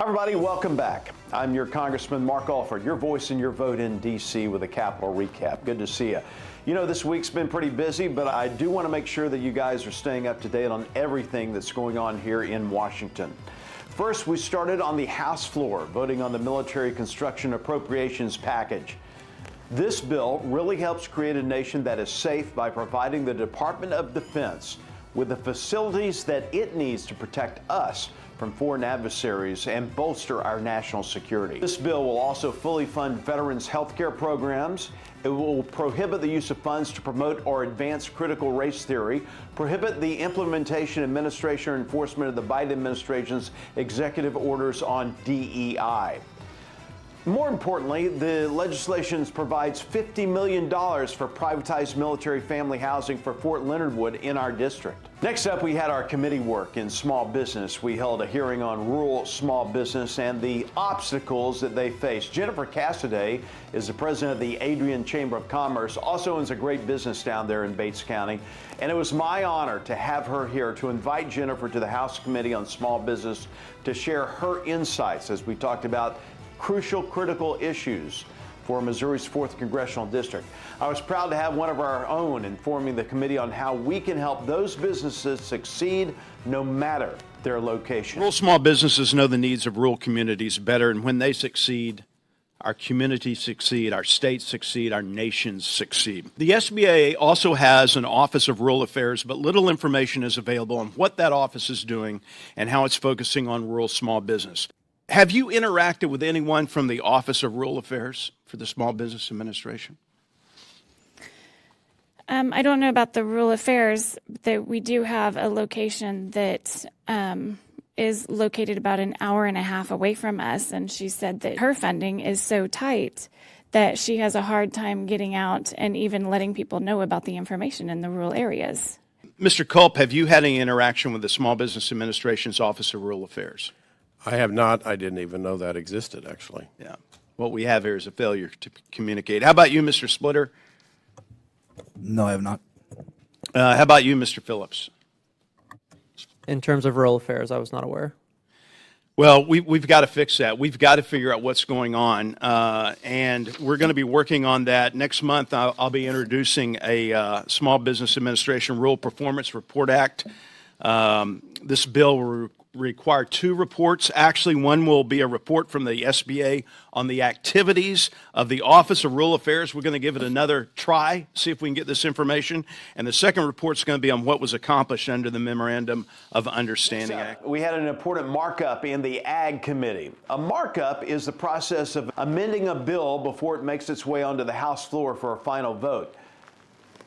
Hi, everybody. Welcome back. I'm your Congressman Mark Alford, your voice and your vote in D.C. with a Capitol recap. Good to see you. You know, this week's been pretty busy, but I do want to make sure that you guys are staying up to date on everything that's going on here in Washington. First, we started on the House floor, voting on the military construction appropriations package. This bill really helps create a nation that is safe by providing the Department of Defense with the facilities that it needs to protect us from foreign adversaries and bolster our national security. This bill will also fully fund veterans' health care programs. It will prohibit the use of funds to promote or advance critical race theory, prohibit the implementation, administration, or enforcement of the Biden administration's executive orders on DEI. More importantly, the legislation provides $50 million for privatized military family housing for Fort Leonard Wood in our district. Next up, we had our committee work in small business. We held a hearing on rural small business and the obstacles that they face. Jennifer Cassidy is the president of the Adrian Chamber of Commerce, also owns a great business down there in Bates County. And it was my honor to have her here to invite Jennifer to the House Committee on Small Business to share her insights as we talked about crucial, critical issues for Missouri's 4th Congressional District. I was proud to have one of our own informing the committee on how we can help those businesses succeed no matter their location. Rural small businesses know the needs of rural communities better, and when they succeed, our communities succeed, our states succeed, our nations succeed. The SBA also has an Office of Rural Affairs, but little information is available on what that office is doing and how it's focusing on rural small business. Have you interacted with anyone from the Office of Rural Affairs for the Small Business Administration? I don't know about the Rural Affairs, that we do have a location that is located about an hour and a half away from us, and she said that her funding is so tight that she has a hard time getting out and even letting people know about the information in the rural areas. Mr. Culp, have you had any interaction with the Small Business Administration's Office of Rural Affairs? I have not. I didn't even know that existed, actually. Yeah. What we have here is a failure to communicate. How about you, Mr. Splitter? No, I have not. How about you, Mr. Phillips? In terms of rural affairs, I was not aware. Well, we've got to fix that. We've got to figure out what's going on, and we're going to be working on that. Next month, I'll be introducing a Small Business Administration Rural Performance Report Act. This bill will require 2 reports. Actually, one will be a report from the SBA on the activities of the Office of Rural Affairs. We're going to give it another try, see if we can get this information. And the second report is going to be on what was accomplished under the Memorandum of Understanding Act. We had an important markup in the Ag Committee. A markup is the process of amending a bill before it makes its way onto the House floor for a final vote.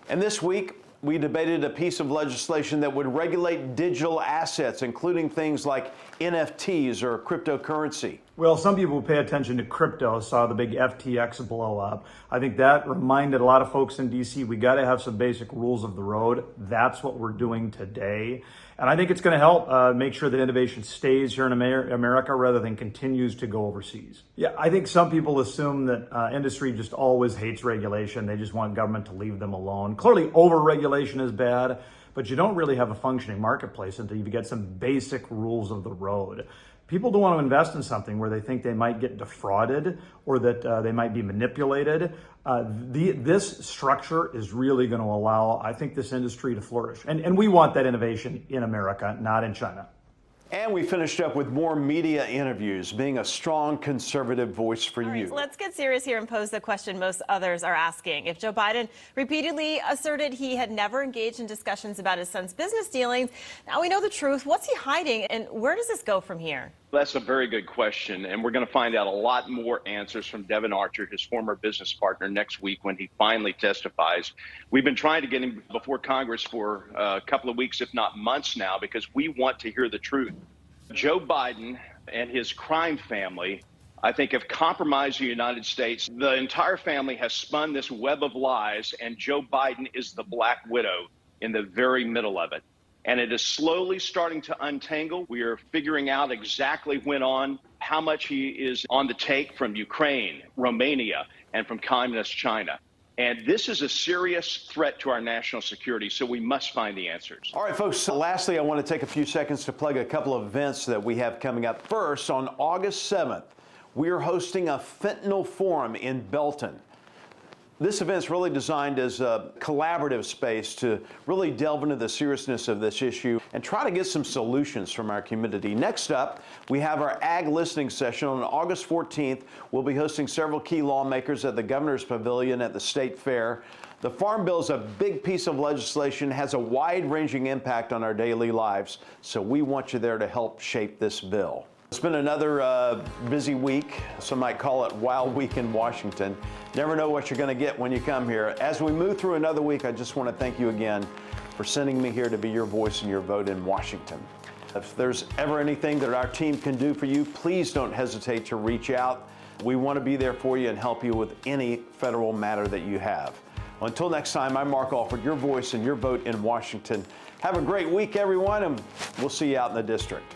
And this week, we debated a piece of legislation that would regulate digital assets, including things like NFTs or cryptocurrency. Well, some people who pay attention to crypto saw the big FTX blow up. I think that reminded a lot of folks in DC, we got to have some basic rules of the road. That's what we're doing today. And I think it's going to help make sure that innovation stays here in America rather than continues to go overseas. Yeah, I think some people assume that industry just always hates regulation. They just want government to leave them alone. Clearly, over-regulation is bad, but you don't really have a functioning marketplace until you get some basic rules of the road. People don't want to invest in something where they think they might get defrauded or that they might be manipulated. This structure is really going to allow, I think, this industry to flourish. And we want that innovation in America, not in China. And we finished up with more media interviews, being a strong conservative voice for you. So let's get serious here and pose the question most others are asking. If Joe Biden repeatedly asserted he had never engaged in discussions about his son's business dealings, now we know the truth. What's he hiding, and where does this go from here? That's a very good question, and we're going to find out a lot more answers from Devon Archer, his former business partner, next week when he finally testifies. We've been trying to get him before Congress for a couple of weeks, if not months now, because we want to hear the truth. Joe Biden and his crime family, I think, have compromised the United States. The entire family has spun this web of lies, and Joe Biden is the black widow in the very middle of it. And it is slowly starting to untangle. We are figuring out exactly how much he is on the take from Ukraine, Romania, and from communist China. And this is a serious threat to our national security, so we must find the answers. All right, folks, so lastly, I want to take a few seconds to plug a couple of events that we have coming up. First, on August 7th, we are hosting a fentanyl forum in Belton. This event is really designed as a collaborative space to really delve into the seriousness of this issue and try to get some solutions from our community. Next up, we have our Ag Listening Session on August 14th. We'll be hosting several key lawmakers at the Governor's Pavilion at the State Fair. The Farm Bill is a big piece of legislation, has a wide-ranging impact on our daily lives, so we want you there to help shape this bill. It's been another busy week. Some might call it Wild Week in Washington. Never know what you're going to get when you come here. As we move through another week, I just want to thank you again for sending me here to be your voice and your vote in Washington. If there's ever anything that our team can do for you, please don't hesitate to reach out. We want to be there for you and help you with any federal matter that you have. Until next time, I'm Mark Alford, your voice and your vote in Washington. Have a great week, everyone, and we'll see you out in the district.